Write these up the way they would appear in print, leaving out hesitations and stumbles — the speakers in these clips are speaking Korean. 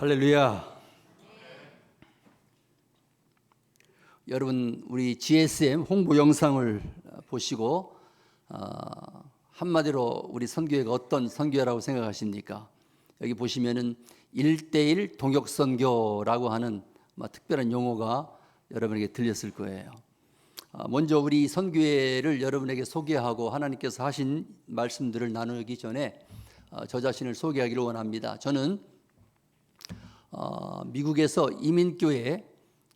할렐루야. 여러분, 우리 GSM 홍보 영상을 보시고 한마디로 우리 선교회가 어떤 선교회라고 생각하십니까? 여기 보시면은 1:1 동역 선교라고 하는 특별한 용어가 여러분에게 들렸을 거예요. 먼저 우리 선교회를 여러분에게 소개하고 하나님께서 하신 말씀들을 나누기 전에 저 자신을 소개하기를 원합니다. 저는 미국에서 이민교회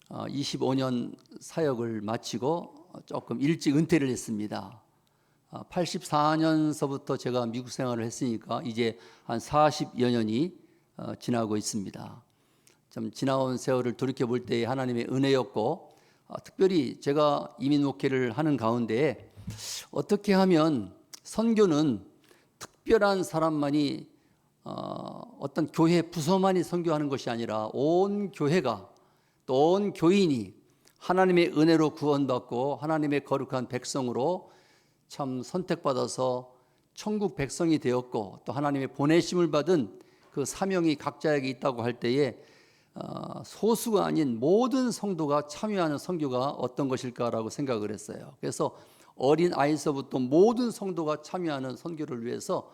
25년 사역을 마치고 조금 일찍 은퇴를 했습니다. 84년서부터 제가 미국 생활을 했으니까 이제 한 40여 년이 지나고 있습니다. 좀 지나온 세월을 돌이켜 볼 때에 하나님의 은혜였고, 특별히 제가 이민 목회를 하는 가운데 어떻게 하면 선교는 특별한 사람만이 어떤 교회 부서만이 선교하는 것이 아니라 온 교회가 또 온 교인이 하나님의 은혜로 구원받고 하나님의 거룩한 백성으로 참 선택받아서 천국 백성이 되었고 또 하나님의 보내심을 받은 그 사명이 각자에게 있다고 할 때에 소수가 아닌 모든 성도가 참여하는 선교가 어떤 것일까라고 생각을 했어요. 그래서 어린 아이서부터 모든 성도가 참여하는 선교를 위해서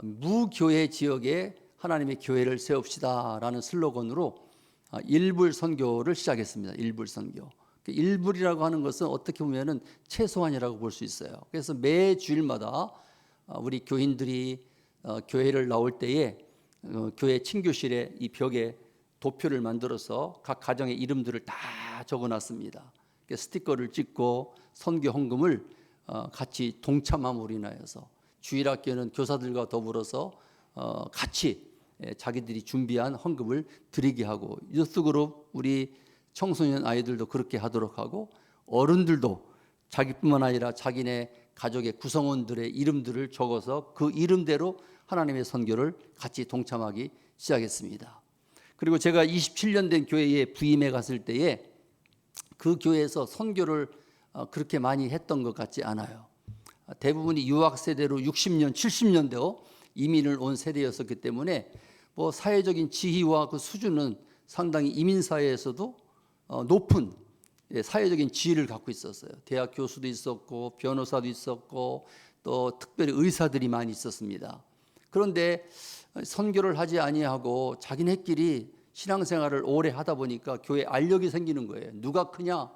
무교회 지역에 하나님의 교회를 세웁시다라는 슬로건으로 일불 선교를 시작했습니다. 일불 선교. 일불이라고 하는 것은 어떻게 보면은 최소한이라고 볼 수 있어요. 그래서 매 주일마다 우리 교인들이 교회를 나올 때에 교회 친교실에 이 벽에 도표를 만들어서 각 가정의 이름들을 다 적어놨습니다. 스티커를 찍고 선교 헌금을 같이 동참함으로 인하여서 주일학교는 교사들과 더불어서 같이 자기들이 준비한 헌금을 드리게 하고, 유스그룹 우리 청소년 아이들도 그렇게 하도록 하고, 어른들도 자기뿐만 아니라 자기네 가족의 구성원들의 이름들을 적어서 그 이름대로 하나님의 선교를 같이 동참하기 시작했습니다. 그리고 제가 27년 된 교회에 부임해 갔을 때에 그 교회에서 선교를 그렇게 많이 했던 것 같지 않아요. 대부분이 유학 세대로 60년, 70년대 이민을 온 세대였었기 때문에 사회적인 지위와 그 수준은 상당히 이민 사회에서도 높은 사회적인 지위를 갖고 있었어요. 대학 교수도 있었고 변호사도 있었고 또 특별히 의사들이 많이 있었습니다. 그런데 선교를 하지 아니하고 자기네끼리 신앙생활을 오래 하다 보니까 교회에 알력이 생기는 거예요. 누가 크냐?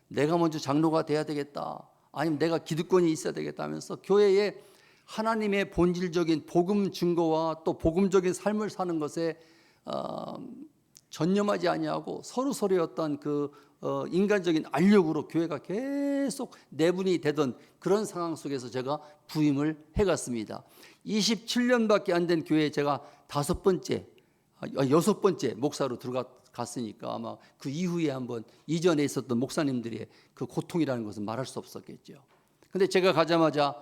내가 먼저 장로가 돼야 되겠다. 아니면 내가 기득권이 있어야 되겠다 하면서 교회에 하나님의 본질적인 복음 증거와 또 복음적인 삶을 사는 것에 전념하지 아니하고 서로서로의 어떤 그 인간적인 알력으로 교회가 계속 내분이 되던 그런 상황 속에서 제가 부임을 해갔습니다. 27년밖에 안 된 교회에 제가 6번째 목사로 들어갔으니까 아마 그 이후에 한번 이전에 있었던 목사님들의 그 고통이라는 것은 말할 수 없었겠죠. 그런데 제가 가자마자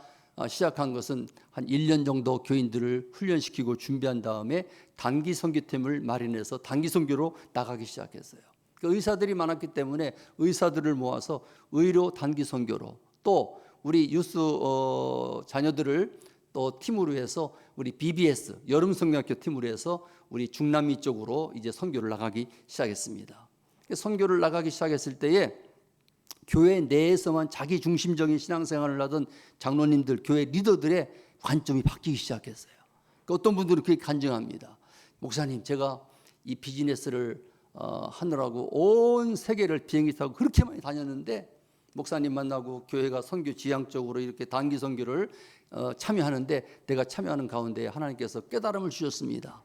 시작한 것은 한 1년 정도 교인들을 훈련시키고 준비한 다음에 단기 선교팀을 마련해서 단기 선교로 나가기 시작했어요. 의사들이 많았기 때문에 의사들을 모아서 의료 단기 선교로, 또 우리 유스 자녀들을 또 팀으로 해서 우리 BBS 여름 성경학교 팀으로 해서 우리 중남미 쪽으로 이제 선교를 나가기 시작했습니다. 선교를 나가기 시작했을 때에 교회 내에서만 자기 중심적인 신앙생활을 하던 장로님들, 교회 리더들의 관점이 바뀌기 시작했어요. 어떤 분들은 그렇게 간증합니다. 목사님, 제가 이 비즈니스를 하느라고 온 세계를 비행기 타고 그렇게 많이 다녔는데 목사님 만나고 교회가 선교 지향적으로 이렇게 단기 선교를 참여하는데 내가 참여하는 가운데 하나님께서 깨달음을 주셨습니다.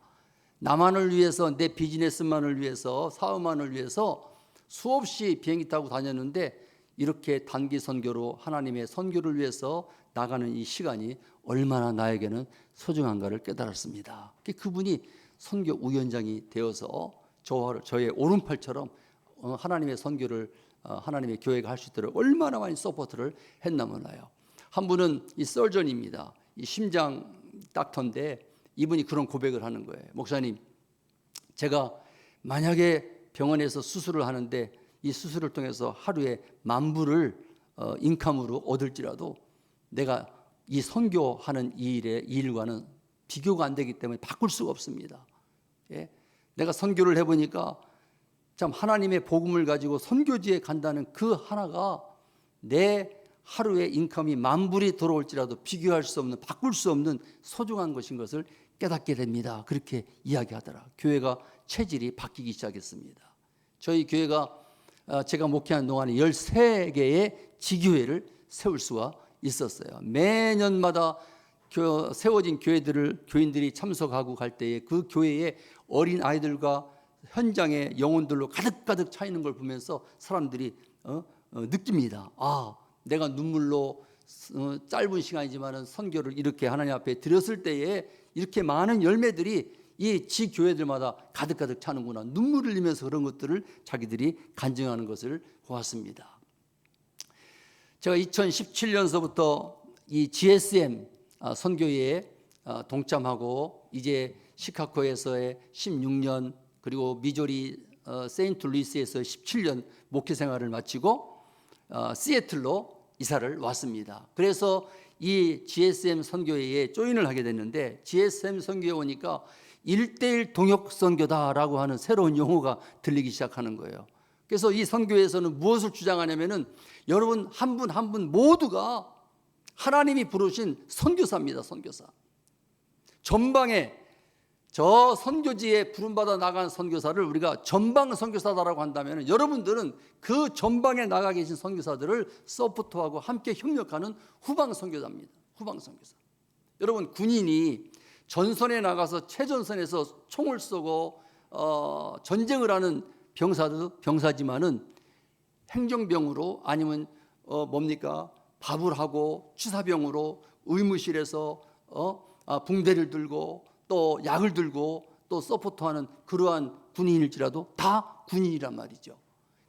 나만을 위해서, 내 비즈니스만을 위해서, 사업만을 위해서 수없이 비행기 타고 다녔는데 이렇게 단기 선교로 하나님의 선교를 위해서 나가는 이 시간이 얼마나 나에게는 소중한가를 깨달았습니다. 그분이 선교 우연장이 되어서 저의 오른팔처럼 하나님의 선교를 하나님의 교회가 할 수 있도록 얼마나 많이 서포트를 했나 몰라요. 한 분은 이 서전입니다. 이 심장 닥터인데 이분이 그런 고백을 하는 거예요. 목사님, 제가 만약에 병원에서 수술을 하는데 이 수술을 통해서 하루에 $10,000을 인컴으로 얻을지라도 내가 이 선교하는 이 일과는 비교가 안 되기 때문에 바꿀 수가 없습니다. 내가 선교를 해보니까 참 하나님의 복음을 가지고 선교지에 간다는 그 하나가 내 하루의 인컴이 10,000불이 들어올지라도 비교할 수 없는, 바꿀 수 없는 소중한 것인 것을 깨닫게 됩니다. 그렇게 이야기하더라. 교회가 체질이 바뀌기 시작했습니다. 저희 교회가 제가 목회하는 동안에 13개의 지교회를 세울 수가 있었어요. 매년마다 세워진 교인들이 참석하고 갈 때에 그 교회에 어린 아이들과 현장의 영혼들로 가득가득 차 있는 걸 보면서 사람들이 느낍니다. 아, 내가 눈물로 짧은 시간이지만 선교를 이렇게 하나님 앞에 드렸을 때에 이렇게 많은 열매들이 이 지교회들마다 가득가득 차는구나. 눈물을 흘리면서 그런 것들을 자기들이 간증하는 것을 보았습니다. 제가 2017년서부터 이 GSM 선교회에 동참하고 이제 시카고에서의 16년 그리고 미조리 세인트루이스에서 17년 목회 생활을 마치고 시애틀로 이사를 왔습니다. 그래서 이 GSM 선교회에 조인을 하게 됐는데 GSM 선교회 오니까 1:1 동역 선교다라고 하는 새로운 용어가 들리기 시작하는 거예요. 그래서 이 선교회에서는 무엇을 주장하냐면은 여러분 한 분 한 분 모두가 하나님이 부르신 선교사입니다. 선교사. 전방에 저 선교지에 부름받아 나간 선교사를 우리가 전방 선교사다라고 한다면 여러분들은 그 전방에 나가 계신 선교사들을 서포트하고 함께 협력하는 후방 선교사입니다. 후방 선교사. 여러분 군인이 전선에 나가서 최전선에서 총을 쏘고 전쟁을 하는 병사지만은 행정병으로 아니면 뭡니까? 밥을 하고 취사병으로 의무실에서 붕대를 들고 또 약을 들고 또 서포트하는 그러한 군인일지라도 다 군인이란 말이죠.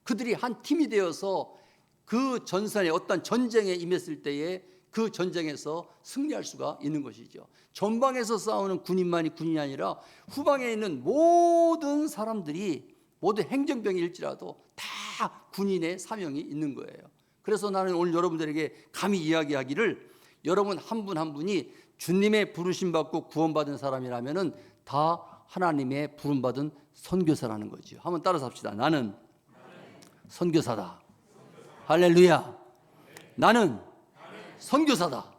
그들이 한 팀이 되어서 그 전선에 어떤 전쟁에 임했을 때에 그 전쟁에서 승리할 수가 있는 것이죠. 전방에서 싸우는 군인만이 군인이 아니라 후방에 있는 모든 사람들이 모두 행정병일지라도 다 군인의 사명이 있는 거예요. 그래서 나는 오늘 여러분들에게 감히 이야기하기를 여러분 한 분 한 분이 주님의 부르심 받고 구원받은 사람이라면은 다 하나님의 부름받은 선교사라는 거죠. 한번 따라서 합시다. 나는 선교사다. 할렐루야. 나는 선교사다.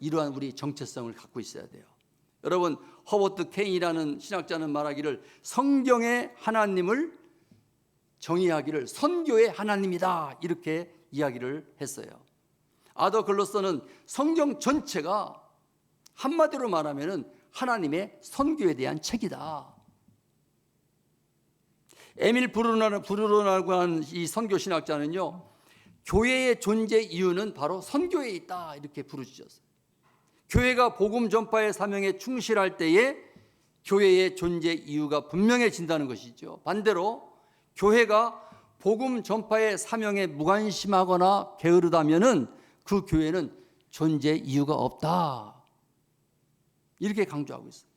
이러한 우리 정체성을 갖고 있어야 돼요. 여러분 허버트 케인이라는 신학자는 말하기를 성경의 하나님을 정의하기를 선교의 하나님이다 이렇게 이야기를 했어요. 아더 글로서는 성경 전체가 한마디로 말하면 하나님의 선교에 대한 책이다. 에밀 브루너라고 하는 이 선교 신학자는요, 교회의 존재 이유는 바로 선교에 있다 이렇게 부르짖었어요. 교회가 복음 전파의 사명에 충실할 때에 교회의 존재 이유가 분명해진다는 것이죠. 반대로 교회가 복음 전파의 사명에 무관심하거나 게으르다면은 그 교회는 존재 이유가 없다. 이렇게 강조하고 있어요.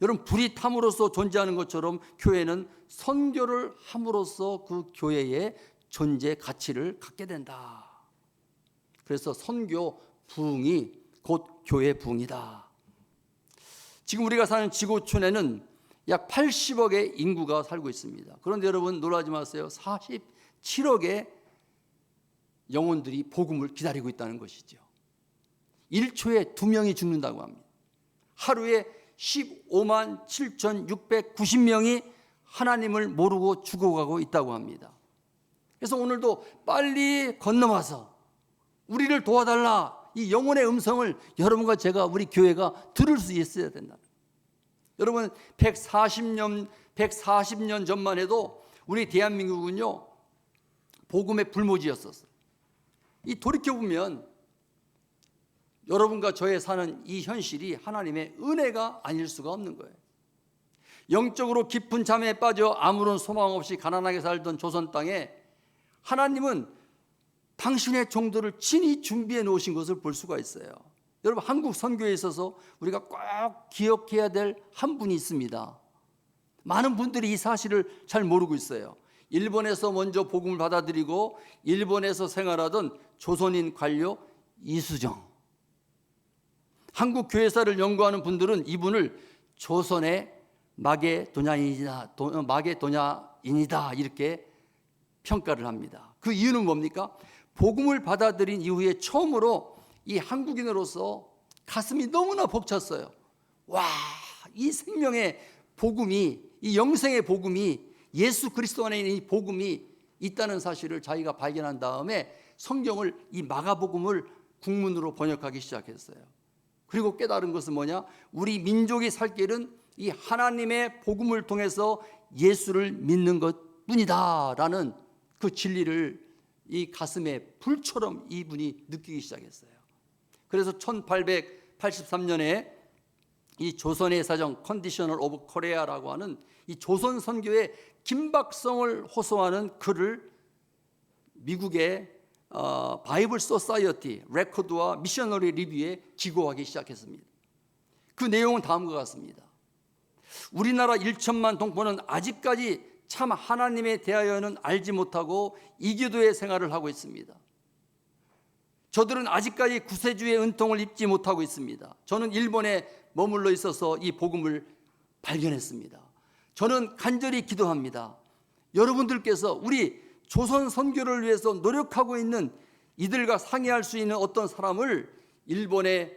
여러분 불이 탐으로써 존재하는 것처럼 교회는 선교를 함으로써 그 교회의 존재 가치를 갖게 된다. 그래서 선교 부흥이 곧 교회 부흥이다. 지금 우리가 사는 지구촌에는 약 80억의 인구가 살고 있습니다. 그런데 여러분 놀라지 마세요. 47억의 영혼들이 복음을 기다리고 있다는 것이죠. 1초에 2명이 죽는다고 합니다. 하루에 15만 7,690명이 하나님을 모르고 죽어가고 있다고 합니다. 그래서 오늘도 빨리 건너와서 우리를 도와달라 이 영혼의 음성을 여러분과 제가 우리 교회가 들을 수 있어야 된다. 여러분 140년 전만 해도 우리 대한민국은요 복음의 불모지였었어요. 이 돌이켜보면 여러분과 저의 사는 이 현실이 하나님의 은혜가 아닐 수가 없는 거예요. 영적으로 깊은 잠에 빠져 아무런 소망 없이 가난하게 살던 조선 땅에 하나님은 당신의 종들을 친히 준비해 놓으신 것을 볼 수가 있어요. 여러분 한국 선교에 있어서 우리가 꼭 기억해야 될 한 분이 있습니다. 많은 분들이 이 사실을 잘 모르고 있어요. 일본에서 먼저 복음을 받아들이고 일본에서 생활하던 조선인 관료 이수정. 한국 교회사를 연구하는 분들은 이분을 조선의 마게도냐인이다 이렇게 평가를 합니다. 그 이유는 뭡니까? 복음을 받아들인 이후에 처음으로 이 한국인으로서 가슴이 너무나 벅찼어요. 와, 이 생명의 복음이, 이 영생의 복음이, 예수 그리스도 안에 있는 이 복음이 있다는 사실을 자기가 발견한 다음에 성경을, 이 마가복음을 국문으로 번역하기 시작했어요. 그리고 깨달은 것은 뭐냐? 우리 민족이 살 길은 이 하나님의 복음을 통해서 예수를 믿는 것뿐이다 라는 그 진리를 이 가슴에 불처럼 이분이 느끼기 시작했어요. 그래서 1883년에 이 조선의 사정 컨디셔널 오브 코리아라고 하는 이 조선 선교의 긴박성을 호소하는 글을 미국의 바이블 소사이어티 레코드와 미셔너리 리뷰에 기고하기 시작했습니다. 그 내용은 다음과 같습니다. 우리나라 1천만 동포는 아직까지 참 하나님에 대하여는 알지 못하고 이교도의 생활을 하고 있습니다. 저들은 아직까지 구세주의 은통을 입지 못하고 있습니다. 저는 일본에 머물러 있어서 이 복음을 발견했습니다. 저는 간절히 기도합니다. 여러분들께서 우리 조선 선교를 위해서 노력하고 있는 이들과 상의할 수 있는 어떤 사람을 일본에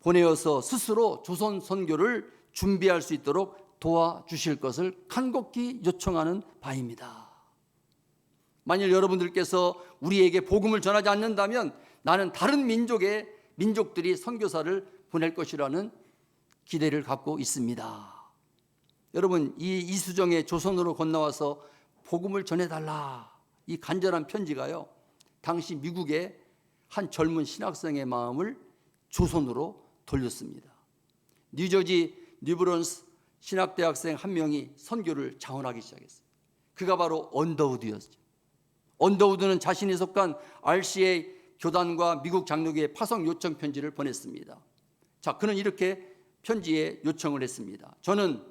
보내어서 스스로 조선 선교를 준비할 수 있도록 도와주실 것을 간곡히 요청하는 바입니다. 만일 여러분들께서 우리에게 복음을 전하지 않는다면 나는 다른 민족들이 선교사를 보낼 것이라는 기대를 갖고 있습니다. 여러분, 이 이수정의 조선으로 건너와서 복음을 전해달라, 이 간절한 편지가요, 당시 미국의 한 젊은 신학생의 마음을 조선으로 돌렸습니다. 뉴저지 뉴브런스 신학대학생 한 명이 선교를 자원하기 시작했어요. 그가 바로 언더우드였죠. 언더우드는 자신이 속한 RCA 교단과 미국 장로교에 파송 요청 편지를 보냈습니다. 자, 그는 이렇게 편지에 요청을 했습니다. 저는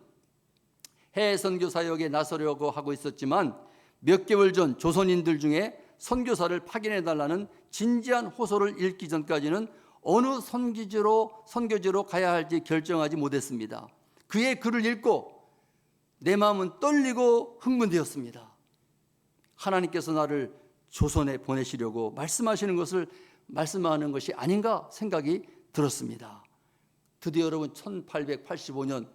해외 선교 사역에 나서려고 하고 있었지만 몇 개월 전 조선인들 중에 선교사를 파견해달라는 진지한 호소를 읽기 전까지는 어느 선교지로 가야 할지 결정하지 못했습니다. 그의 글을 읽고 내 마음은 떨리고 흥분되었습니다. 하나님께서 나를 조선에 보내시려고 말씀하는 것이 아닌가 생각이 들었습니다. 드디어 여러분 1885년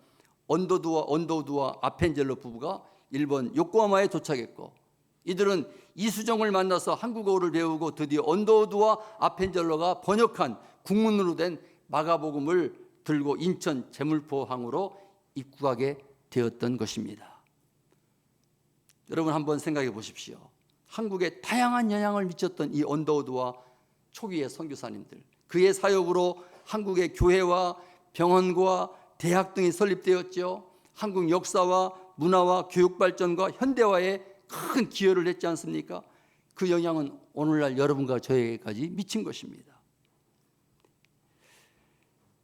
언더우드와 아펜젤로 부부가 일본 요코하마에 도착했고, 이들은 이수정을 만나서 한국어를 배우고 드디어 언더우드와 아펜젤로가 번역한 국문으로 된 마가복음을 들고 인천 제물포항으로 입국하게 되었던 것입니다. 여러분 한번 생각해 보십시오. 한국에 다양한 영향을 미쳤던 이 언더우드와 초기의 선교사님들, 그의 사역으로 한국의 교회와 병원과 대학 등이 설립되었죠. 한국 역사와 문화와 교육 발전과 현대화에 큰 기여를 했지 않습니까? 그 영향은 오늘날 여러분과 저에게까지 미친 것입니다.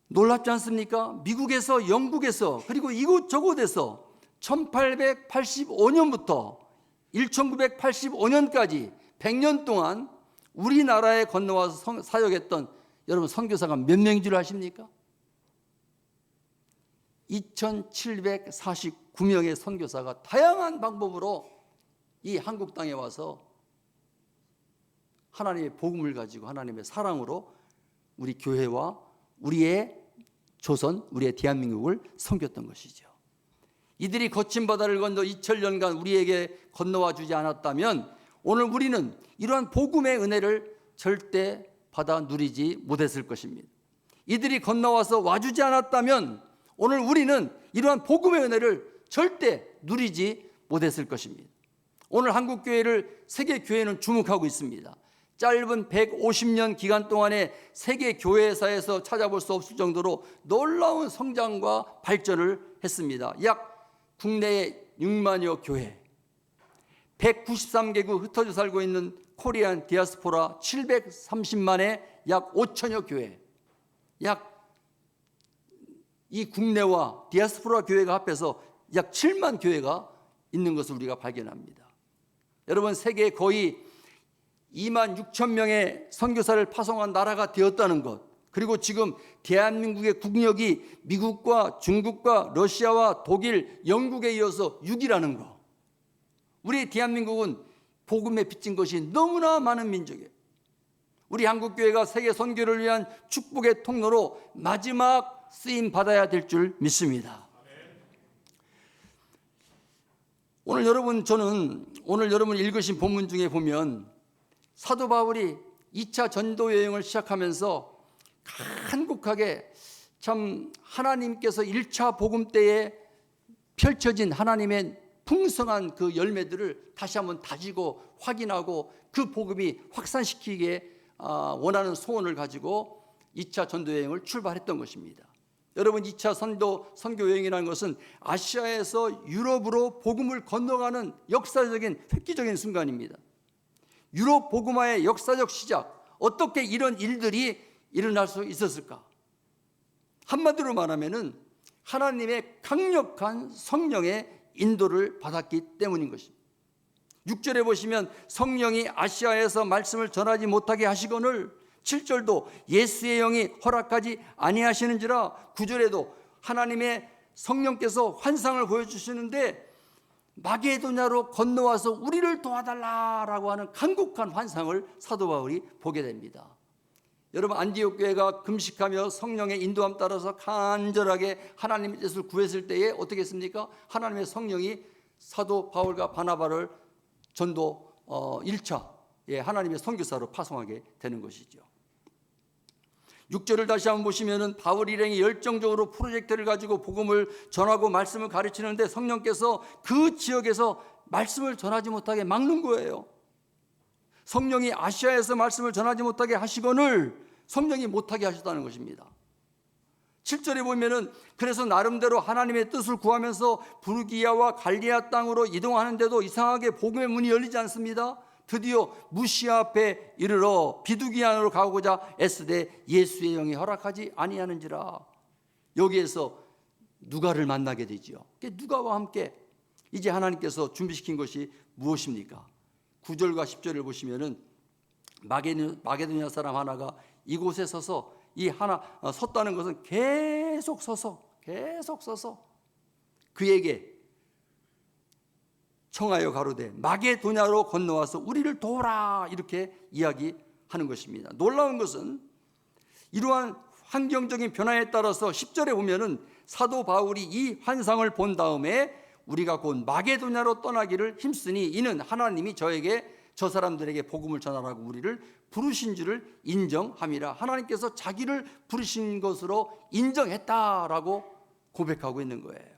놀랍지 않습니까? 미국에서, 영국에서, 그리고 이곳저곳에서 1885년부터 1985년까지 100년 동안 우리나라에 건너와서 사역했던 여러분 선교사가 몇 명인 줄 아십니까? 2749명의 선교사가 다양한 방법으로 이 한국 땅에 와서 하나님의 복음을 가지고 하나님의 사랑으로 우리 교회와 우리의 조선, 우리의 대한민국을 섬겼던 것이죠. 이들이 거친 바다를 건너 2000년간 우리에게 건너와 주지 않았다면 오늘 우리는 이러한 복음의 은혜를 절대 받아 누리지 못했을 것입니다. 이들이 건너와서 와주지 않았다면 오늘 우리는 이러한 복음의 은혜를 절대 누리지 못했을 것입니다. 오늘 한국교회를 세계교회는 주목하고 있습니다. 짧은 150년 기간 동안에 세계 교회사에서 찾아볼 수 없을 정도로 놀라운 성장과 발전을 했습니다. 약 국내에 6만여 교회, 193개국 흩어져 살고 있는 코리안 디아스포라 730만의 약 5천여 교회, 약 이 국내와 디아스포라 교회가 합해서 약 7만 교회가 있는 것을 우리가 발견합니다. 여러분, 세계에 거의 2만 6천 명의 선교사를 파송한 나라가 되었다는 것, 그리고 지금 대한민국의 국력이 미국과 중국과 러시아와 독일, 영국에 이어서 6위라는 거. 우리 대한민국은 복음에 빚진 것이 너무나 많은 민족이에요. 우리 한국교회가 세계 선교를 위한 축복의 통로로 마지막 쓰임 받아야 될 줄 믿습니다. 오늘 여러분 읽으신 본문 중에 보면 사도 바울이 2차 전도 여행을 시작하면서 간곡하게 참 하나님께서 1차 복음 때에 펼쳐진 하나님의 풍성한 그 열매들을 다시 한번 다지고 확인하고 그 복음이 확산시키기에 원하는 소원을 가지고 2차 전도 여행을 출발했던 것입니다. 여러분, 2차 선교 여행이라는 것은 아시아에서 유럽으로 복음을 건너가는 역사적인 획기적인 순간입니다. 유럽 복음화의 역사적 시작, 어떻게 이런 일들이 일어날 수 있었을까? 한마디로 말하면은 하나님의 강력한 성령의 인도를 받았기 때문인 것입니다. 6절에 보시면 성령이 아시아에서 말씀을 전하지 못하게 하시거늘, 7절도 예수의 영이 허락하지 아니하시는지라, 9절에도 하나님의 성령께서 환상을 보여주시는데 마게도냐로 건너와서 우리를 도와달라라고 하는 간곡한 환상을 사도 바울이 보게 됩니다. 여러분, 안디옥 교회가 금식하며 성령의 인도함 따라서 간절하게 하나님의 뜻을 구했을 때에 어떻게 했습니까? 하나님의 성령이 사도 바울과 바나바를 전도 1차 하나님의 선교사로 파송하게 되는 것이죠. 6절을 다시 한번 보시면은 바울 일행이 열정적으로 프로젝트를 가지고 복음을 전하고 말씀을 가르치는데 성령께서 그 지역에서 말씀을 전하지 못하게 막는 거예요. 성령이 아시아에서 말씀을 전하지 못하게 하시거늘 성령이 못하게 하셨다는 것입니다. 7절에 보면은 그래서 나름대로 하나님의 뜻을 구하면서 부르기아와 갈리아 땅으로 이동하는데도 이상하게 복음의 문이 열리지 않습니다. 드디어 무시아 앞에 이르러 비두기안으로 가고자 애쓰되 예수의 영이 허락하지 아니하는지라. 여기에서 누가를 만나게 되죠. 누가와 함께 이제 하나님께서 준비시킨 것이 무엇입니까? 9절과 10절을 보시면은 마게도냐 사람 하나가 이곳에 서서 섰다는 것은 계속 서서 그에게 청하여 가로되 마게도냐로 건너와서 우리를 도우라, 이렇게 이야기하는 것입니다. 놀라운 것은 이러한 환경적인 변화에 따라서 10절에 보면은 사도 바울이 이 환상을 본 다음에 우리가 곧 마게도냐로 떠나기를 힘쓰니 이는 하나님이 저 사람들에게 복음을 전하라고 우리를 부르신 줄을 인정함이라. 하나님께서 자기를 부르신 것으로 인정했다라고 고백하고 있는 거예요.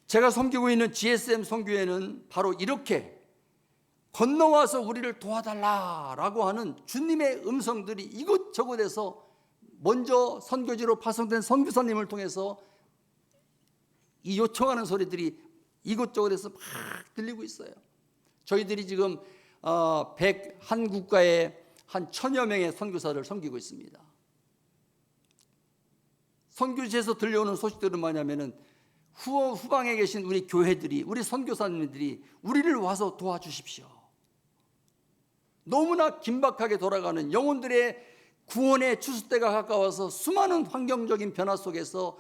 제가 섬기고 있는 GSM 선교회는 바로 이렇게 건너와서 우리를 도와달라라고 하는 주님의 음성들이 이곳저곳에서 먼저 선교지로 파송된 선교사님을 통해서 이 요청하는 소리들이 이곳저곳에서 막 들리고 있어요. 저희들이 지금 101국가에 한 1000여 명의 선교사를 섬기고 있습니다. 선교지에서 들려오는 소식들은 뭐냐면은 후방에 계신 우리 교회들이, 우리 선교사님들이 우리를 와서 도와주십시오. 너무나 긴박하게 돌아가는 영혼들의 구원의 추수때가 가까워서 수많은 환경적인 변화 속에서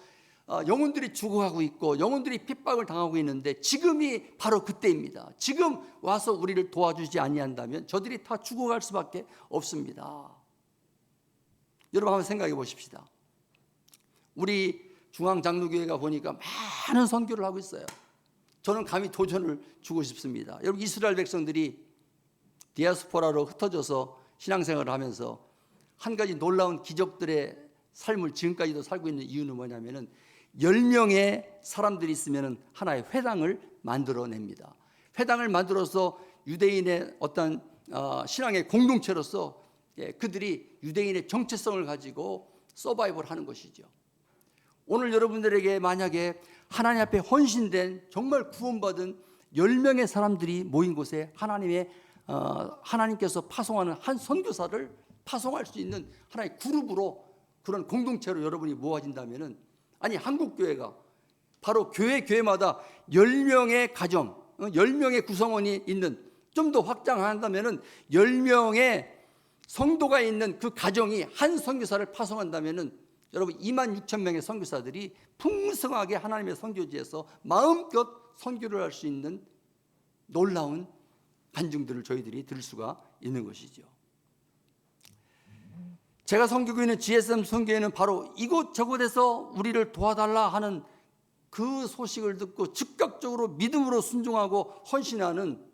영혼들이 죽어가고 있고 영혼들이 핍박을 당하고 있는데 지금이 바로 그때입니다. 지금 와서 우리를 도와주지 아니한다면 저들이 다 죽어갈 수밖에 없습니다. 여러분 한번 생각해 보십시다. 우리 중앙장로교회가 보니까 많은 선교를 하고 있어요. 저는 감히 도전을 주고 싶습니다. 여러분, 이스라엘 백성들이 디아스포라로 흩어져서 신앙생활을 하면서 한 가지 놀라운 기적들의 삶을 지금까지도 살고 있는 이유는 뭐냐면은 10명의 사람들이 있으면 하나의 회당을 만들어냅니다. 회당을 만들어서 유대인의 어떤 신앙의 공동체로서 그들이 유대인의 정체성을 가지고 서바이벌 하는 것이죠. 오늘 여러분들에게 만약에 하나님 앞에 헌신된 정말 구원받은 10명의 사람들이 모인 곳에 하나님께서 파송하는 한 선교사를 파송할 수 있는 하나의 그룹으로, 그런 공동체로 여러분이 모아진다면은, 아니 한국교회가 바로 교회마다 10명의 가정, 10명의 구성원이 있는, 좀 더 확장한다면은 10명의 성도가 있는 그 가정이 한 선교사를 파송한다면은 여러분 26,000명의 선교사들이 풍성하게 하나님의 선교지에서 마음껏 선교를 할 수 있는 놀라운 간증들을 저희들이 들을 수가 있는 것이죠. 제가 섬기고 있는 GSM 선교회는 바로 이곳저곳에서 우리를 도와달라 하는 그 소식을 듣고 즉각적으로 믿음으로 순종하고 헌신하는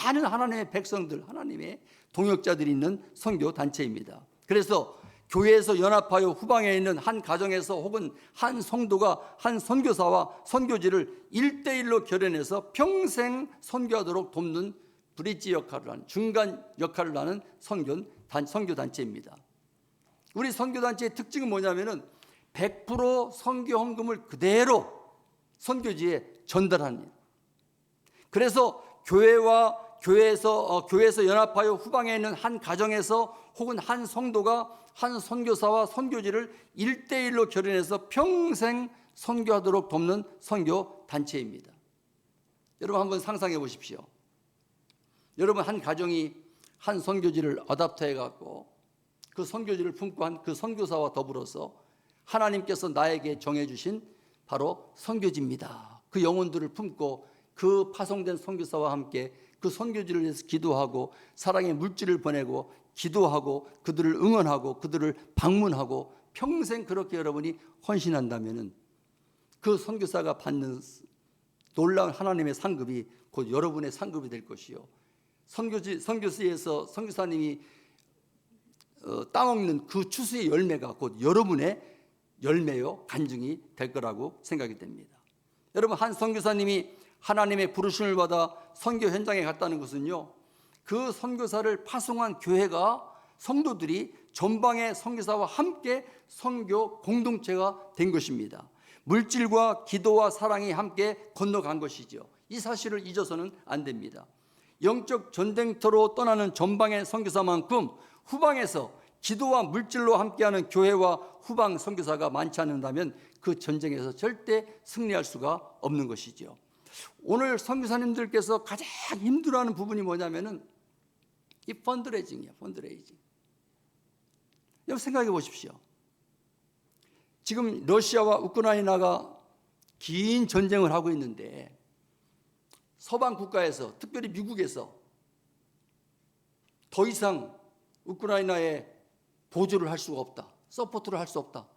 많은 하나님의 백성들, 하나님의 동역자들이 있는 선교 단체입니다. 그래서 교회에서 연합하여 후방에 있는 한 가정에서 혹은 한 성도가 한 선교사와 선교지를 1대1로 결연해서 평생 선교하도록 돕는 브릿지 역할을 하는, 중간 역할을 하는 선교단체입니다. 우리 선교단체의 특징은 뭐냐면은 100% 선교 헌금을 그대로 선교지에 전달합니다. 그래서 교회에서 연합하여 후방에 있는 한 가정에서 혹은 한 성도가 한 선교사와 선교지를 1대1로 결연해서 평생 선교하도록 돕는 선교단체입니다. 여러분 한번 상상해 보십시오. 여러분 한 가정이 한 선교지를 어답터해 갖고 그 선교지를 품고 한 그 선교사와 더불어서 하나님께서 나에게 정해주신 바로 선교지입니다. 그 영혼들을 품고 그 파송된 선교사와 함께 그 선교지를 위해서 기도하고 사랑의 물질을 보내고 기도하고 그들을 응원하고 그들을 방문하고 평생 그렇게 여러분이 헌신한다면은 그 선교사가 받는 놀라운 하나님의 상급이 곧 여러분의 상급이 될 것이요. 선교지에서 선교사님이 따먹는 그 추수의 열매가 곧 여러분의 열매요 간증이 될 거라고 생각이 됩니다. 여러분 한 선교사님이 하나님의 부르심을 받아 선교 현장에 갔다는 것은요, 그 선교사를 파송한 교회가 성도들이 전방의 선교사와 함께 선교 공동체가 된 것입니다. 물질과 기도와 사랑이 함께 건너간 것이죠. 이 사실을 잊어서는 안 됩니다. 영적 전쟁터로 떠나는 전방의 선교사만큼 후방에서 기도와 물질로 함께하는 교회와 후방 선교사가 많지 않는다면 그 전쟁에서 절대 승리할 수가 없는 것이죠. 오늘 선교사님들께서 가장 힘들어하는 부분이 뭐냐면은 이 펀드레이징이에요. 펀드레이징. 여러분 생각해 보십시오. 지금 러시아와 우크라이나가 긴 전쟁을 하고 있는데 서방 국가에서 특별히 미국에서 더 이상 우크라이나에 보조를 할 수가 없다. 서포트를 할 수 없다.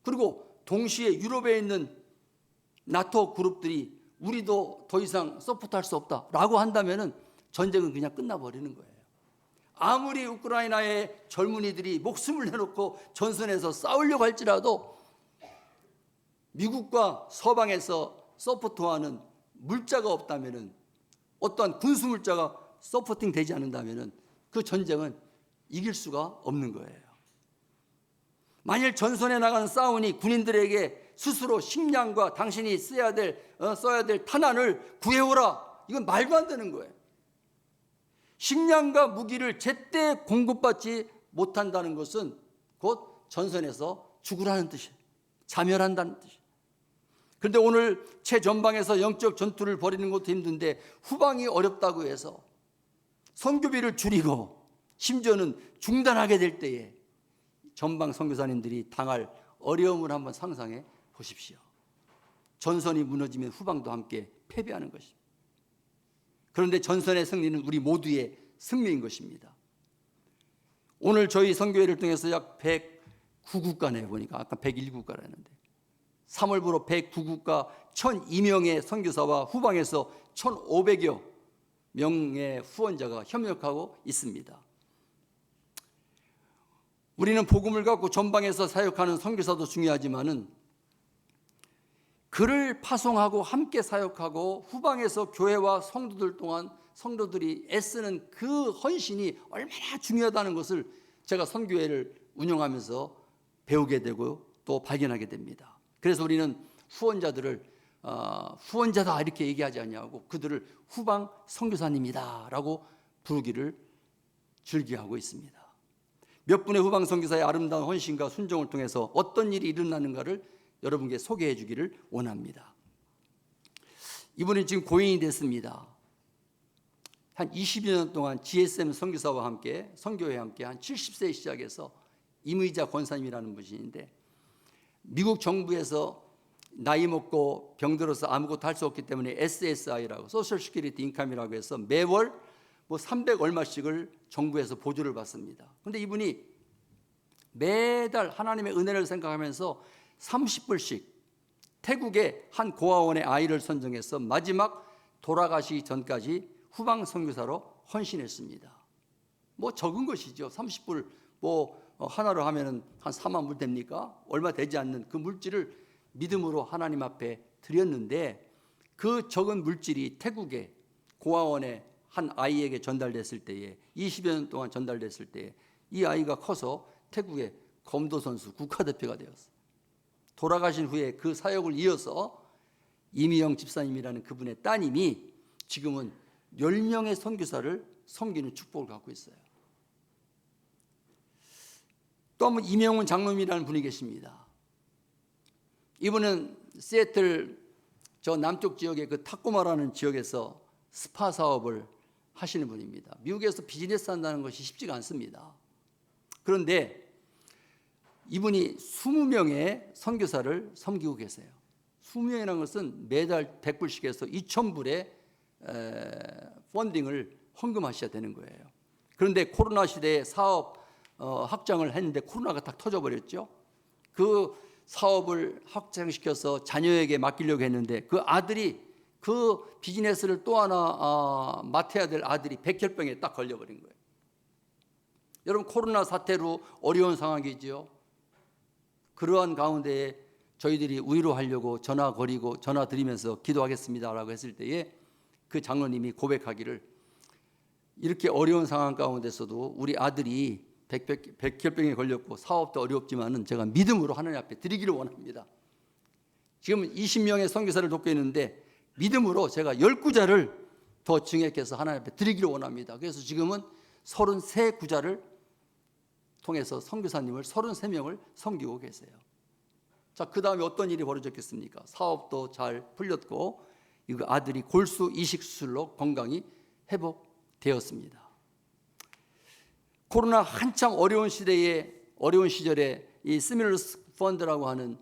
그리고 동시에 유럽에 있는 나토 그룹들이 우리도 더 이상 서포트할 수 없다라고 한다면은 전쟁은 그냥 끝나버리는 거예요. 아무리 우크라이나의 젊은이들이 목숨을 내놓고 전선에서 싸우려고 할지라도 미국과 서방에서 서포트하는 물자가 없다면은 어떠한 군수 물자가 서포팅 되지 않는다면은 그 전쟁은 이길 수가 없는 거예요. 만일 전선에 나가는 싸우니 군인들에게 스스로 식량과 당신이 써야 될 탄환을 구해오라. 이건 말도 안 되는 거예요. 식량과 무기를 제때 공급받지 못한다는 것은 곧 전선에서 죽으라는 뜻이에요. 자멸한다는 뜻이에요. 그런데 오늘 최전방에서 영적 전투를 벌이는 것도 힘든데 후방이 어렵다고 해서 선교비를 줄이고 심지어는 중단하게 될 때에 전방 선교사님들이 당할 어려움을 한번 상상해 보십시오. 전선이 무너지면 후방도 함께 패배하는 것입니다. 그런데 전선의 승리는 우리 모두의 승리인 것입니다. 오늘 저희 선교회를 통해서 약 109국가네요. 보니까 아까 101국가라 했는데 3월부로 109국가 1002명의 선교사와 후방에서 1500여 명의 후원자가 협력하고 있습니다. 우리는 복음을 갖고 전방에서 사역하는 선교사도 중요하지만은 그를 파송하고 함께 사역하고 후방에서 교회와 성도들 동안 성도들이 애쓰는 그 헌신이 얼마나 중요하다는 것을 제가 선교회를 운영하면서 배우게 되고 또 발견하게 됩니다. 그래서 우리는 후원자들을 후원자다 이렇게 얘기하지 않냐고 그들을 후방 선교사님이다라고 부르기를 즐겨하고 있습니다. 몇 분의 후방 선교사의 아름다운 헌신과 순종을 통해서 어떤 일이 일어나는가를 여러분께 소개해 주기를 원합니다. 이분은 지금 고인이 됐습니다. 한 20여 년 동안 GSM 선교사와 함께 선교회와 함께 한 70세에 시작해서 임의자 권사님이라는 분이신데 미국 정부에서 나이 먹고 병들어서 아무것도 할 수 없기 때문에 SSI라고 소셜 시큐리티 인컴이라고 해서 매월 뭐 300 얼마씩을 정부에서 보조를 받습니다. 그런데 이분이 매달 하나님의 은혜를 생각하면서 30불씩 태국의 한 고아원의 아이를 선정해서 마지막 돌아가시기 전까지 후방 선교사로 헌신했습니다. 뭐 적은 것이죠. 30불 뭐 하나로 하면은 한 4만 불 됩니까? 얼마 되지 않는 그 물질을 믿음으로 하나님 앞에 드렸는데 그 적은 물질이 태국의 고아원의 한 아이에게 전달됐을 때에 20여 년 동안 전달됐을 때에 이 아이가 커서 태국의 검도 선수 국가대표가 되었어요. 돌아가신 후에 그 사역을 이어서 이미영 집사님이라는 그분의 따님이 지금은 10명의 선교사를 섬기는 축복을 갖고 있어요. 또 한 분 이명훈 장로님이라는 분이 계십니다. 이분은 시애틀 저 남쪽 지역의 그 타코마라는 지역에서 스파 사업을 하시는 분입니다. 미국에서 비즈니스 한다는 것이 쉽지가 않습니다. 그런데 이분이 20명의 선교사를 섬기고 계세요. 20명이라는 것은 매달 100불씩 해서 2,000불의 펀딩을 헌금하셔야 되는 거예요. 그런데 코로나 시대에 사업 확장을 했는데 코로나가 딱 터져버렸죠. 그 사업을 확장시켜서 자녀에게 맡기려고 했는데 그 아들이 그 비즈니스를 또 하나 맡아야 될 아들이 백혈병에 딱 걸려버린 거예요. 여러분 코로나 사태로 어려운 상황이죠. 그러한 가운데에 저희들이 위로하려고 전화 거리고 전화 드리면서 기도하겠습니다라고 했을 때에 그 장로님이 고백하기를 이렇게 어려운 상황 가운데서도 우리 아들이 백혈병에 걸렸고 사업도 어렵지만은 제가 믿음으로 하나님 앞에 드리기를 원합니다. 지금 20명의 선교사를 돕고 있는데 믿음으로 제가 10구자를 더 증액해서 하나님 앞에 드리기를 원합니다. 그래서 지금은 33구자를 통해서 선교사님을 33명을 섬기고 계세요. 자, 그 다음에 어떤 일이 벌어졌겠습니까? 사업도 잘 풀렸고 이거 아들이 골수 이식 수술로 건강이 회복되었습니다. 코로나 한참 어려운 시절에 이 스밀러스 펀드라고 하는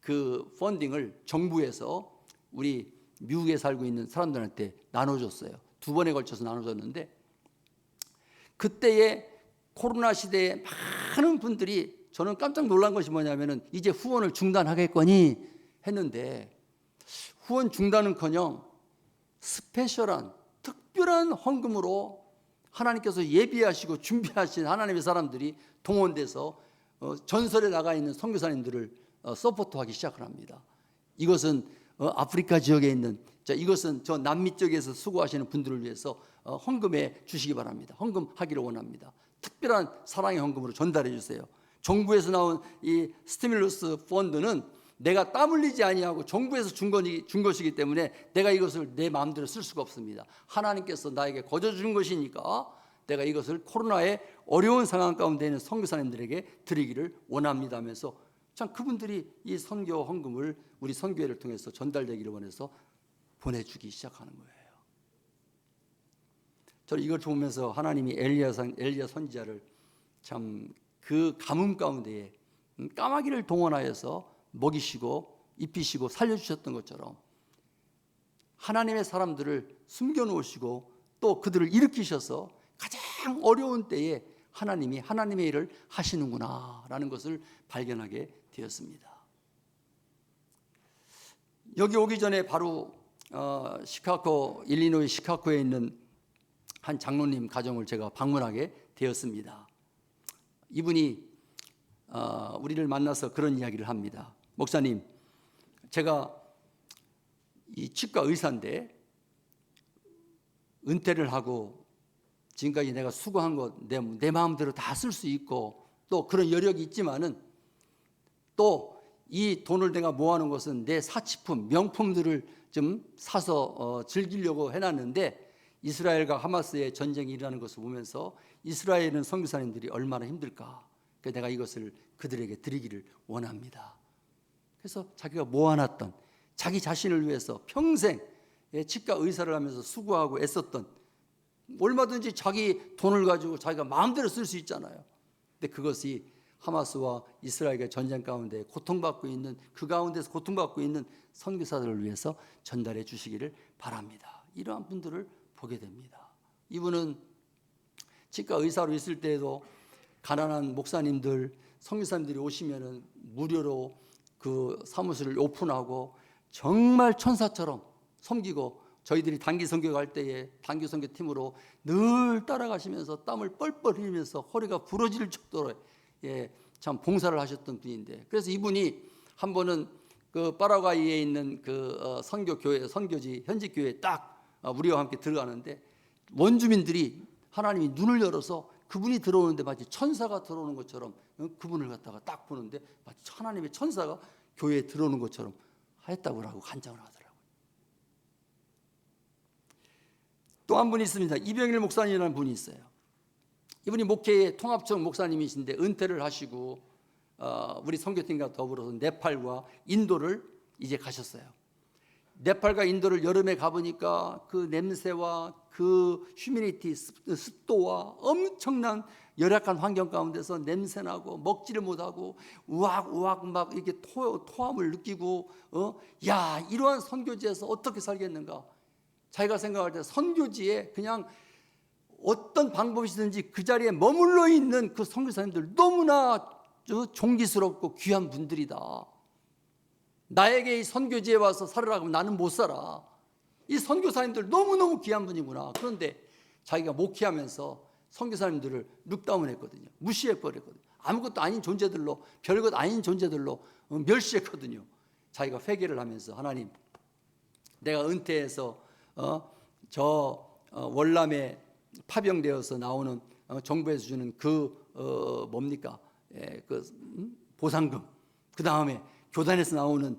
그 펀딩을 정부에서 우리 미국에 살고 있는 사람들한테 나눠줬어요. 2번에 걸쳐서 나눠줬는데 그때에 코로나 시대에 많은 분들이 저는 깜짝 놀란 것이 뭐냐면은 이제 후원을 중단하겠거니 했는데 후원 중단은커녕 스페셜한 특별한 헌금으로 하나님께서 예비하시고 준비하신 하나님의 사람들이 동원돼서 전설에 나가 있는 선교사님들을 서포트하기 시작을 합니다. 이것은 아프리카 지역에 있는 이것은 저 남미 쪽에서 수고하시는 분들을 위해서 헌금해 주시기 바랍니다. 헌금하기를 원합니다. 특별한 사랑의 헌금으로 전달해 주세요. 정부에서 나온 이 스티뮬러스 펀드는 내가 땀 흘리지 아니하고 정부에서 준 것이기 때문에 내가 이것을 내 마음대로 쓸 수가 없습니다. 하나님께서 나에게 거저 준 것이니까 내가 이것을 코로나의 어려운 상황 가운데 있는 선교사님들에게 드리기를 원합니다 하면서 참 그분들이 이 선교 헌금을 우리 선교회를 통해서 전달되기를 원해서 보내주기 시작하는 거예요. 저는 이걸 보면서 하나님이 엘리야 선지자를 참 그 가뭄 가운데에 까마귀를 동원하여서 먹이시고 입히시고 살려주셨던 것처럼 하나님의 사람들을 숨겨놓으시고 또 그들을 일으키셔서 가장 어려운 때에 하나님이 하나님의 일을 하시는구나라는 것을 발견하게 되었습니다. 여기 오기 전에 바로 시카고, 일리노이 시카고에 있는 한 장로님 가정을 제가 방문하게 되었습니다. 이분이 우리를 만나서 그런 이야기를 합니다. 목사님, 제가 이 치과 의사인데 은퇴를 하고 지금까지 내가 수고한 것 내 마음대로 다 쓸 수 있고 또 그런 여력이 있지만은 또 이 돈을 내가 모아놓은 것은 내 사치품, 명품들을 좀 사서 즐기려고 해놨는데 이스라엘과 하마스의 전쟁이 일어나는 것을 보면서 이스라엘은 선교사님들이 얼마나 힘들까. 그래서 내가 이것을 그들에게 드리기를 원합니다. 그래서 자기가 모아놨던 자기 자신을 위해서 평생 치과 의사를 하면서 수고하고 애썼던, 얼마든지 자기 돈을 가지고 자기가 마음대로 쓸 수 있잖아요. 근데 그것이 하마스와 이스라엘의 전쟁 가운데 고통받고 있는, 그 가운데서 고통받고 있는 선교사들을 위해서 전달해 주시기를 바랍니다. 이러한 분들을 보게 됩니다. 이분은 치과 의사로 있을 때에도 가난한 목사님들, 선교사님들이 오시면은 무료로 그 사무실을 오픈하고 정말 천사처럼 섬기고, 저희들이 단기 선교 갈 때에 단기 선교 팀으로 늘 따라가시면서 땀을 뻘뻘 흘리면서 허리가 부러질 정도로 참 봉사를 하셨던 분인데, 그래서 이분이 한 번은 그 파라과이에 있는 그 선교교회, 선교지 현지 교회에 딱 우리와 함께 들어가는데, 원주민들이 하나님이 눈을 열어서 그분이 들어오는데 마치 천사가 들어오는 것처럼 그분을 갖다가 딱 보는데 마치 하나님의 천사가 교회에 들어오는 것처럼 했다고 하고 간증을 하더라고요. 또 한 분이 있습니다. 이병일 목사님이라는 분이 있어요. 이분이 목회의 통합청 목사님이신데 은퇴를 하시고 우리 선교팀과 더불어서 네팔과 인도를 이제 가셨어요. 네팔과 인도를 여름에 가보니까 그 냄새와 그 휴미니티, 습도와 엄청난 열악한 환경 가운데서 냄새나고 먹지를 못하고 우악우악 막 이렇게 토함을 느끼고 야, 이러한 선교지에서 어떻게 살겠는가. 자기가 생각할 때 선교지에 그냥 어떤 방법이든지 그 자리에 머물러 있는 그 선교사님들 너무나 존귀스럽고 귀한 분들이다. 나에게 이 선교지에 와서 살으라고 하면 나는 못 살아. 이 선교사님들 너무너무 귀한 분이구나. 그런데 자기가 목회하면서 선교사님들을 룩다운 했거든요. 무시해버렸거든요. 아무것도 아닌 존재들로, 별것 아닌 존재들로 멸시했거든요. 자기가 회개를 하면서 하나님, 내가 은퇴해서 월남에 파병되어서 나오는 정부에서 주는 뭡니까? 보상금, 그 다음에 교단에서 나오는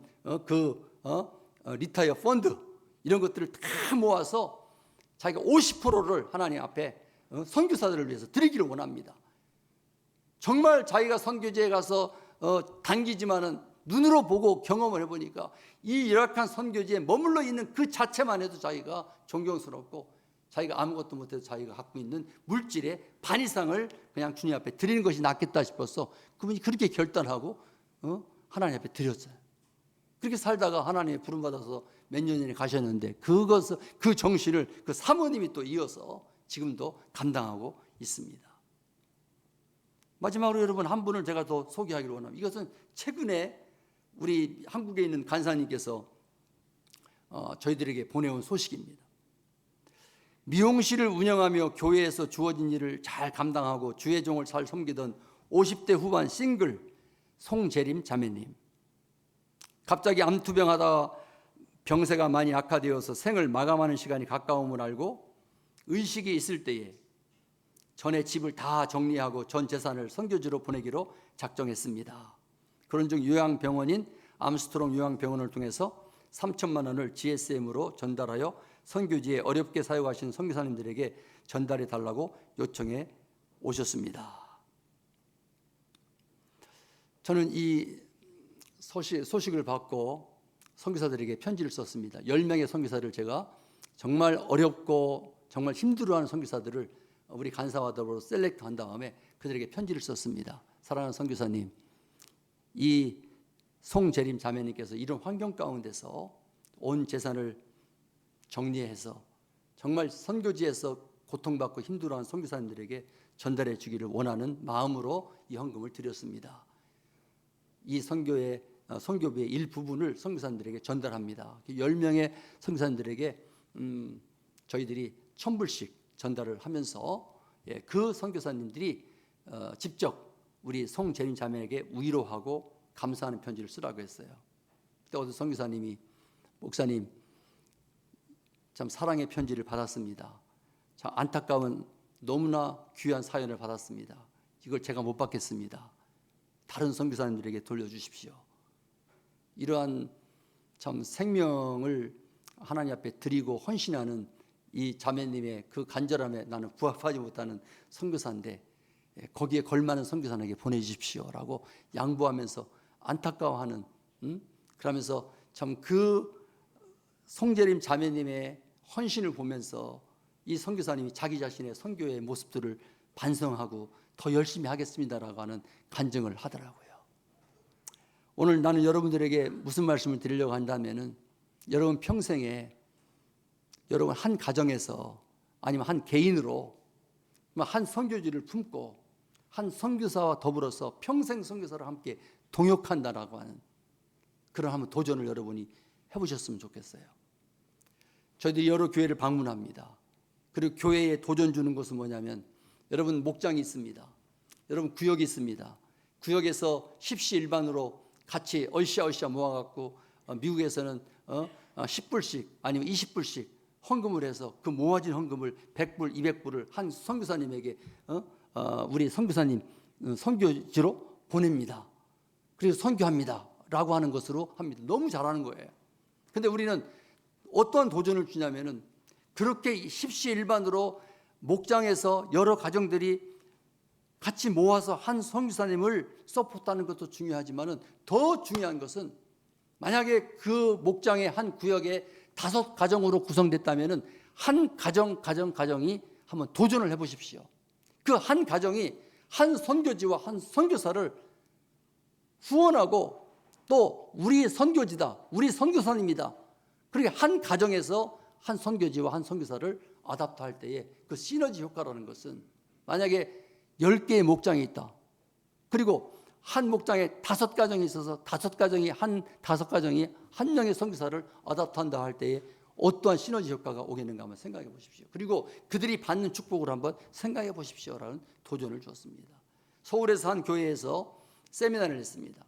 리타이어 펀드, 이런 것들을 다 모아서 자기가 50%를 하나님 앞에 선교사들을 위해서 드리기를 원합니다. 정말 자기가 선교지에 가서 단기지만은 눈으로 보고 경험을 해보니까 이 열악한 선교지에 머물러 있는 그 자체만 해도 자기가 존경스럽고, 자기가 아무것도 못해도 자기가 갖고 있는 물질의 반 이상을 그냥 주님 앞에 드리는 것이 낫겠다 싶어서 그분이 그렇게 결단하고 하나님 앞에 드렸어요. 그렇게 살다가 하나님의 부름받아서 몇 년이 가셨는데, 그 정신을 그 사모님이 또 이어서 지금도 감당하고 있습니다. 마지막으로 여러분, 한 분을 제가 더 소개하기를 원합니다. 이것은 최근에 우리 한국에 있는 간사님께서 저희들에게 보내온 소식입니다. 미용실을 운영하며 교회에서 주어진 일을 잘 감당하고 주의 종을 잘 섬기던 50대 후반 싱글 송재림 자매님, 갑자기 암투병하다 병세가 많이 악화되어서 생을 마감하는 시간이 가까움을 알고 의식이 있을 때에 전에 집을 다 정리하고 전 재산을 선교지로 보내기로 작정했습니다. 그런 중 요양병원인 암스트롱 요양병원을 통해서 3천만 원을 GSM으로 전달하여 선교지에 어렵게 사역하시는 선교사님들에게 전달해 달라고 요청해 오셨습니다. 저는 이 소식을 받고 선교사들에게 편지를 썼습니다. 10명의 선교사를 제가 정말 어렵고 정말 힘들어하는 선교사들을 우리 간사와 더불어 셀렉트한 다음에 그들에게 편지를 썼습니다. 사랑하는 선교사님, 이 송재림 자매님께서 이런 환경 가운데서 온 재산을 정리해서 정말 선교지에서 고통받고 힘들어하는 선교사님들에게 전달해 주기를 원하는 마음으로 이 헌금을 드렸습니다. 이 선교비의 일부분을 선교사님들에게 전달합니다. 10명의 선교사님들에게 저희들이 1,000불씩 전달을 하면서 그 선교사님들이 직접 우리 송재림 자매에게 위로하고 감사하는 편지를 쓰라고 했어요. 그때 어떤 선교사님이, 목사님, 참 사랑의 편지를 받았습니다. 참 안타까운 너무나 귀한 사연을 받았습니다. 이걸 제가 못 받겠습니다. 다른 선교사님들에게 돌려주십시오. 이러한 참 생명을 하나님 앞에 드리고 헌신하는 이 자매님의 그 간절함에 나는 부합하지 못하는 선교사인데 거기에 걸맞는 선교사에게 보내주십시오라고 양보하면서 안타까워하는, 그러면서 참 그 송재림 자매님의 헌신을 보면서 이 선교사님이 자기 자신의 선교의 모습들을 반성하고 더 열심히 하겠습니다라고 하는 간증을 하더라고요. 오늘 나는 여러분들에게 무슨 말씀을 드리려고 한다면은, 여러분 평생에 여러분 한 가정에서 아니면 한 개인으로 한 선교지를 품고 한 선교사와 더불어서 평생 선교사를 함께 동역한다라고 하는 그런 한번 도전을 여러분이 해보셨으면 좋겠어요. 저희들이 여러 교회를 방문합니다. 그리고 교회에 도전 주는 것은 뭐냐면, 여러분 목장이 있습니다. 여러분 구역이 있습니다. 구역에서 십시일반으로 같이 얼씨아 모아갖고 미국에서는 10불씩 아니면 20불씩 헌금을 해서 그 모아진 헌금을 100불, 200불을 한 선교사님에게 우리 선교사님 선교지로 보냅니다. 그리고 선교합니다 라고 하는 것으로 합니다. 너무 잘하는 거예요. 근데 우리는 어떠한 도전을 주냐면은, 그렇게 십시일반으로 목장에서 여러 가정들이 같이 모아서 한 선교사님을 서포트하는 것도 중요하지만은 더 중요한 것은, 만약에 그 목장의 한 구역에 5가정으로 구성됐다면은 한 가정이 한번 도전을 해보십시오. 그 한 가정이 한 선교지와 한 선교사를 후원하고, 또 우리 선교지다, 우리 선교사님이다, 그렇게 한 가정에서 한 선교지와 한 선교사를 아답트할 때에 그 시너지 효과라는 것은, 만약에 10개의 목장이 있다, 그리고 한 목장에 5가정이 있어서 5가정이 한 명의 선교사를 아답트한다 할 때에 어떠한 시너지 효과가 오겠는가 한번 생각해 보십시오. 그리고 그들이 받는 축복을 한번 생각해 보십시오라는 도전을 주었습니다. 서울에서 한 교회에서 세미나를 했습니다.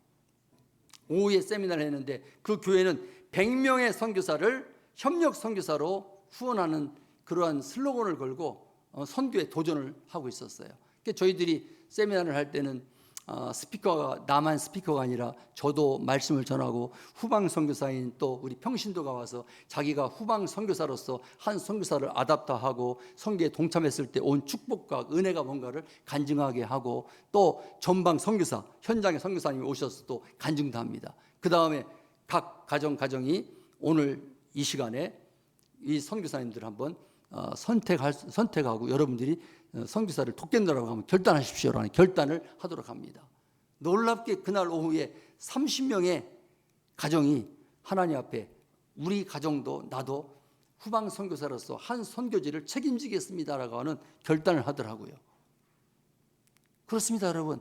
오후에 세미나를 했는데, 그 교회는 100명의 선교사를 협력 선교사로 후원하는 그러한 슬로건을 걸고 선교에 도전을 하고 있었어요. 저희들이 세미나를 할 때는 스피커가 나만 스피커가 아니라 저도 말씀을 전하고, 후방 선교사인 또 우리 평신도가 와서 자기가 후방 선교사로서 한 선교사를 아답터하고 선교에 동참했을 때 온 축복과 은혜가 뭔가를 간증하게 하고, 또 전방 선교사, 현장에 선교사님이 오셔서 또 간증도 합니다. 그 다음에 각 가정이 오늘 이 시간에 이 선교사님들을 한번 선택하고 여러분들이 선교사를 돕겠다라고 하면 결단하십시오라는 결단을 하도록 합니다. 놀랍게 그날 오후에 30명의 가정이 하나님 앞에, 우리 가정도 나도 후방 선교사로서 한 선교지를 책임지겠습니다라고 하는 결단을 하더라고요. 그렇습니다, 여러분.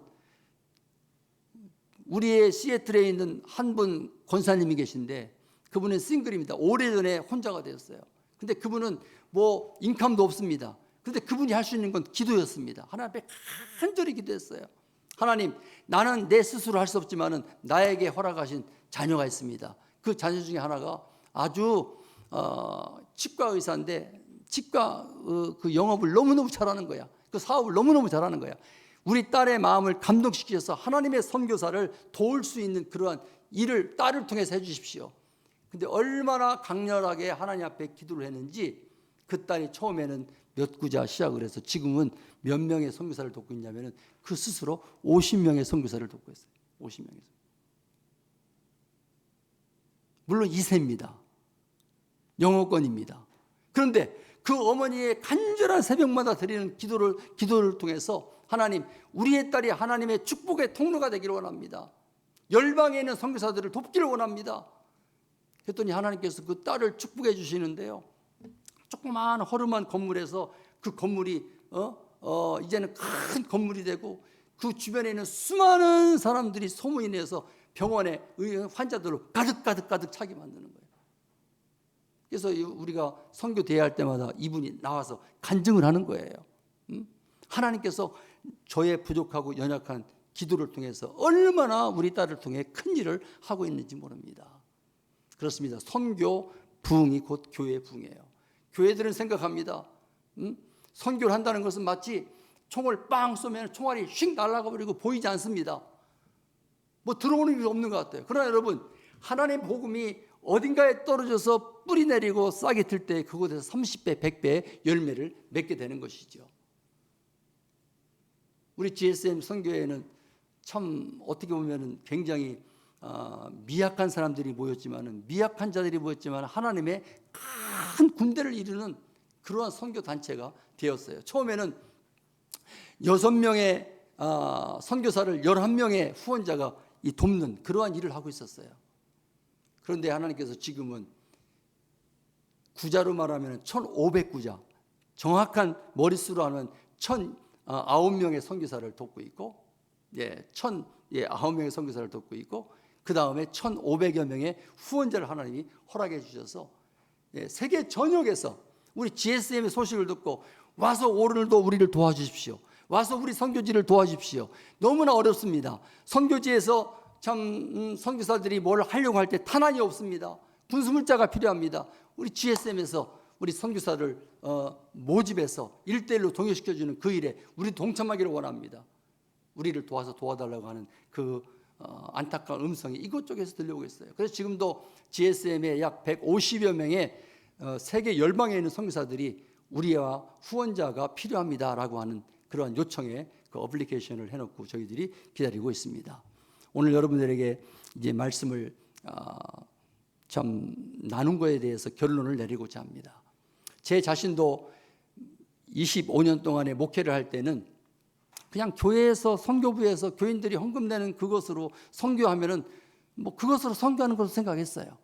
우리의 시애틀에 있는 한 분 권사님이 계신데, 그분은 싱글입니다. 오래전에 혼자가 되었어요. 근데 그분은 뭐 인컴도 없습니다. 그런데 그분이 할 수 있는 건 기도였습니다. 하나님 앞에 간절히 기도했어요. 하나님, 나는 내 스스로 할 수 없지만은 나에게 허락하신 자녀가 있습니다. 그 자녀 중에 하나가 아주 치과 의사인데, 치과 그 영업을 너무너무 잘하는 거야. 그 사업을 너무너무 잘하는 거야. 우리 딸의 마음을 감동시키셔서 하나님의 선교사를 도울 수 있는 그러한 일을 딸을 통해서 해주십시오. 근데 얼마나 강렬하게 하나님 앞에 기도를 했는지, 그 딸이 처음에는 몇 구자 시작을 해서 지금은 몇 명의 선교사를 돕고 있냐면은 그 스스로 50명의 선교사를 돕고 있어요. 50명의. 물론 2세입니다. 영어권입니다. 그런데 그 어머니의 간절한 새벽마다 드리는 기도를 통해서, 하나님, 우리의 딸이 하나님의 축복의 통로가 되기를 원합니다. 열방에 있는 선교사들을 돕기를 원합니다. 그랬더니 하나님께서 그 딸을 축복해 주시는데요, 조그마한 허름한 건물에서 그 건물이 이제는 큰 건물이 되고, 그 주변에 있는 수많은 사람들이 소문이 내서 병원에 환자들로 가득 차게 만드는 거예요. 그래서 우리가 선교 대회할 때마다 이분이 나와서 간증을 하는 거예요. 하나님께서 저의 부족하고 연약한 기도를 통해서 얼마나 우리 딸을 통해 큰 일을 하고 있는지 모릅니다. 그렇습니다. 선교 부흥이 곧 교회 부흥이에요. 교회들은 생각합니다. 선교를 한다는 것은 마치 총을 빵 쏘면 총알이 휙 날아가 버리고 보이지 않습니다. 뭐 들어오는 게 없는 것 같아요. 그러나 여러분, 하나님의 복음이 어딘가에 떨어져서 뿌리 내리고 싹이 틀 때 그곳에서 30배, 100배의 열매를 맺게 되는 것이죠. 우리 GSM 선교회는 참 어떻게 보면 굉장히 미약한 사람들이 모였지만은 미약한 자들이 모였지만 하나님의 큰 군대를 이루는 그러한 선교 단체가 되었어요. 처음에는 6명의 선교사를 11명의 후원자가 돕는 그러한 일을 하고 있었어요. 그런데 하나님께서 지금은 구자로 말하면 1,500구자, 정확한 머릿수로 하면 1,009명의 선교사를 돕고 있고, 1,009명의 선교사를 돕고 있고, 그 다음에 1,500여 명의 후원자를 하나님이 허락해 주셔서 세계 전역에서 우리 GSM의 소식을 듣고 와서 오늘도 우리를 도와주십시오. 와서 우리 선교지를 도와주십시오. 너무나 어렵습니다. 선교지에서 참 선교사들이 뭘 하려고 할 때 탄환이 없습니다. 군수물자가 필요합니다. 우리 GSM에서 우리 선교사를 모집해서 1대1로 동역시켜주는 그 일에 우리 동참하기를 원합니다. 우리를 도와서 도와달라고 하는 그 안타까운 음성이 이곳저곳에서 들려오고 있어요. 그래서 지금도 GSM에 약 150여 명의 세계 열방에 있는 선교사들이 우리와 후원자가 필요합니다라고 하는 그러한 요청에 그 어플리케이션을 해놓고 저희들이 기다리고 있습니다. 오늘 여러분들에게 이제 말씀을 참 나눈 거에 대해서 결론을 내리고자 합니다. 제 자신도 25년 동안의 목회를 할 때는 그냥 교회에서 선교부에서 교인들이 헌금 내는 그것으로 선교하면은 뭐 그것으로 선교하는 것으로 생각했어요.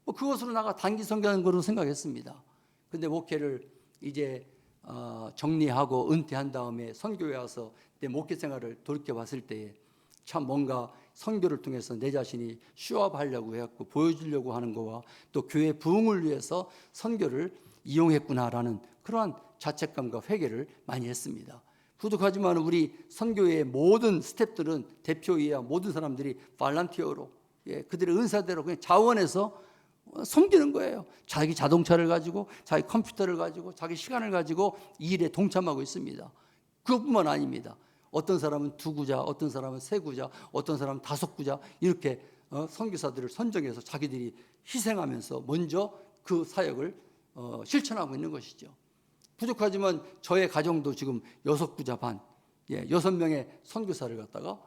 뭐 그것으로 나가 단기 선교하는 것으로 생각했습니다. 근데 목회를 이제 정리하고 은퇴한 다음에 선교에 와서 내 목회 생활을 돌이켜 봤을 때에 참 뭔가 선교를 통해서 내 자신이 쇼업하려고 해갖고 보여주려고 하는 거와 또 교회 부흥을 위해서 선교를 이용했구나라는 그러한 자책감과 회개를 많이 했습니다. 부족하지만 우리 선교회의 모든 스태프들은 대표이야 모든 사람들이 발란티어로 그들의 은사대로 그냥 자원해서 섬기는 거예요. 자기 자동차를 가지고 자기 컴퓨터를 가지고 자기 시간을 가지고 이 일에 동참하고 있습니다. 그것뿐만 아닙니다. 어떤 사람은 2구자, 어떤 사람은 3구자, 어떤 사람은 5구자 이렇게 선교사들을 선정해서 자기들이 희생하면서 먼저 그 사역을 실천하고 있는 것이죠. 부족하지만 저의 가정도 지금 6구자 반, 6명의 선교사를 갖다가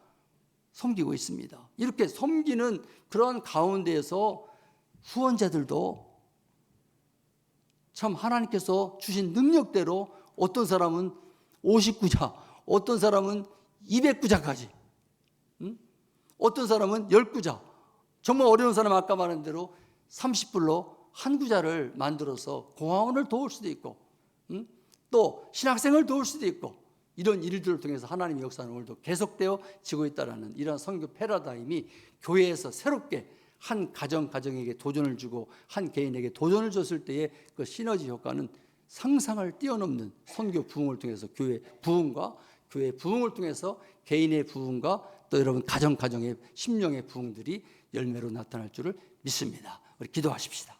섬기고 있습니다. 이렇게 섬기는 그런 가운데에서 후원자들도 참 하나님께서 주신 능력대로 어떤 사람은 50구자, 어떤 사람은 200구자까지, 어떤 사람은 10구자, 정말 어려운 사람 아까 말한 대로 30불로 한 구자를 만들어서 고아원을 도울 수도 있고 또 신학생을 도울 수도 있고 이런 일들을 통해서 하나님의 역사는 오늘도 계속되어 지고 있다는 이런 선교 패러다임이 교회에서 새롭게 한 가정에게 도전을 주고 한 개인에게 도전을 줬을 때의 그 시너지 효과는 상상을 뛰어넘는 선교 부흥을 통해서 교회 부흥과 교회 부흥을 통해서 개인의 부흥과 또 여러분 가정의 심령의 부흥들이 열매로 나타날 줄을 믿습니다. 우리 기도하십시다.